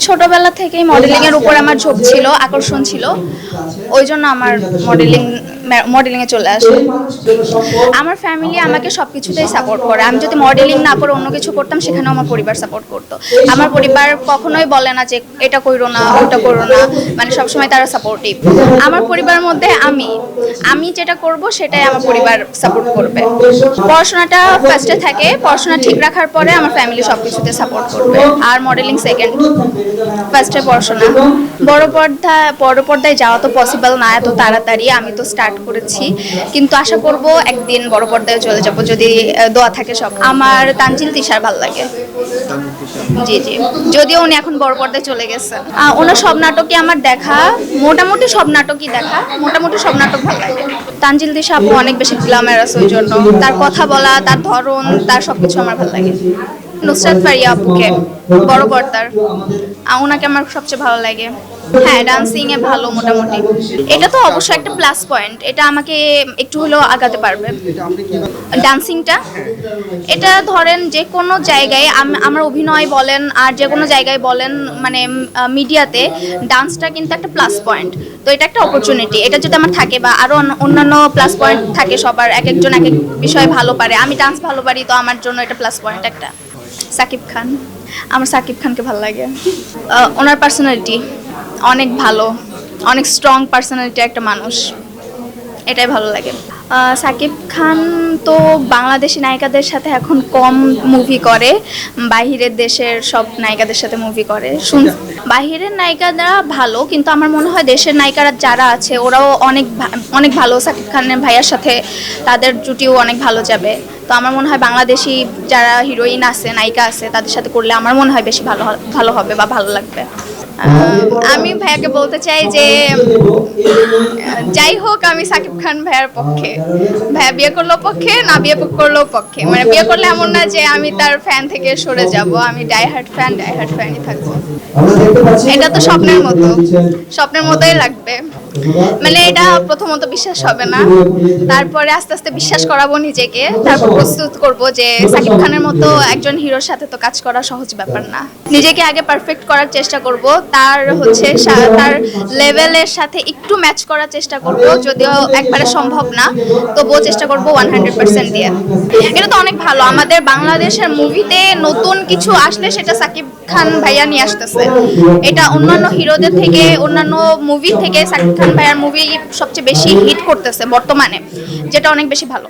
ছোটবেলা থেকেই মডেলিং এর উপর আমার ঝোঁক ছিল, আকর্ষণ ছিল, ওই জন্য আমার মডেলিং এ চলে আসে। আমার ফ্যামিলি আমাকে সবকিছুতেই সাপোর্ট করে। আমি যদি মডেলিং না করে অন্য কিছু করতাম, সেখানেও আমার পরিবার সাপোর্ট করতো। আমার পরিবার কখনোই বলে না যে এটা করো না, ওটা করো না, মানে সবসময় তারা সাপোর্টিভ। আমার পরিবারের মধ্যে আমি যেটা করব সেটাই আমার পরিবার সাপোর্ট করবে। পড়াশোনাটা ফার্স্টে থাকে, পড়াশোনা ঠিক রাখার পরে আমার ফ্যামিলি সবকিছুতে সাপোর্ট করবে। আর মডেলিং সেকেন্ড, ফার্স্টে পড়াশোনা। বড় পর্দায় যাওয়া তো পসিবল না এত তাড়াতাড়ি, আমি তো স্টার্ট করেছি, কিন্তু আশা করব একদিন বড় পর্দায় চলে যাব যদি দোয়া থাকে সব। আমার তানজিল তিশার ভালো লাগে। জি জি, যদিও উনি এখন বড় পর্দায় চলে গেছে। ওনার সব নাটকই আমার দেখা, মোটামুটি সব নাটকই দেখা, মোটামুটি সব নাটক ভালো লাগে। তানজিল তিশা আপু অনেক বেশি গ্ল্যামারাস, ওই জন্য তার কথা বলা, তার ধরন, তার সবকিছু আমার ভালো লাগে। নুসরাত ফারিয়া আপুকে, বড় পর্দার, ওনাকে আমার সবচেয়ে ভালো লাগে। হ্যাঁ, ডান্সিং এ ভালো মোটামুটি। এটা তো অবশ্যই একটা প্লাস পয়েন্ট, এটা আমাকে একটু হলেও আগাতে পারবে। ডান্সিংটা, এটা ধরেন যে কোনো জায়গায় আমার অভিনয় বলেন আর যে কোনো জায়গায় বলেন, মানে মিডিয়াতে ডান্সটা কিন্তু একটা প্লাস পয়েন্ট। তো এটা একটা অপরচুনিটি, এটা যদি আমার থাকে বা আরও অন্যান্য প্লাস পয়েন্ট থাকে, সবার এক একজন এক এক বিষয়ে ভালো পারে, আমি ডান্স ভালো পারি, তো আমার জন্য এটা প্লাস পয়েন্ট একটা। সাকিব খান, আমার সাকিব খানকে ভালো লাগে। ওনার পার্সোনালিটি অনেক ভালো, অনেক স্ট্রং পার্সোনালিটি একটা মানুষ, এটাই ভালো লাগে। সাকিব খান তো বাংলাদেশি নায়িকাদের সাথে এখন কম মুভি করে, বাহিরের দেশের সব নায়িকাদের সাথে মুভি করে। বাহিরের নায়িকারা ভালো, কিন্তু আমার মনে হয় দেশের নায়িকারা যারা আছে ওরাও অনেক ভালো। সাকিব খানের ভাইয়ার সাথে তাদের জুটিও অনেক ভালো যাবে। তো আমার মনে হয় বাংলাদেশি যারা হিরোইন আছে, নায়িকা আছে, তাদের সাথে করলে আমার মনে হয় বেশি ভালো হবে বা ভালো লাগবে। আমি ভাইয়াকে বলতে চাই যে যাই হোক, আমি সাকিব খান ভাইয়ার পক্ষে। ভাইয়া বিয়ে করলেও পক্ষে, না বিয়ে করলেও পক্ষে। মানে বিয়ে করলে এমন না যে আমি তার ফ্যান থেকে সরে যাব, আমি ডাই হার্ট ফ্যানই থাকবো। এটা তো স্বপ্নের মতোই লাগবে। মানে এটা প্রথমত বিশ্বাস হবে না, তারপরে আস্তে আস্তে বিশ্বাস করাবো নিজেকে, তারপর প্রস্তুত করব যে সাকিব খানের মতো একজন হিরোর সাথে তো কাজ করা সহজ ব্যাপার না। নিজেকে আগে পারফেক্ট করার চেষ্টা করব, তার লেভেলের সাথে একটু ম্যাচ করার চেষ্টা করব, যদিও একবারে সম্ভব না, তবুও চেষ্টা করব 100% দিয়ে। এটা তো অনেক ভালো, আমাদের বাংলাদেশের মুভিতে নতুন কিছু আসলে সেটা সাকিব খান ভাইয়া নিয়ে আসতেছে। এটা অন্যান্য হিরোদের থেকে, অন্যান্য মুভি থেকে সাকিব খান ভাইয়ার মুভি সবচেয়ে বেশি হিট করতেছে বর্তমানে, যেটা অনেক বেশি ভালো।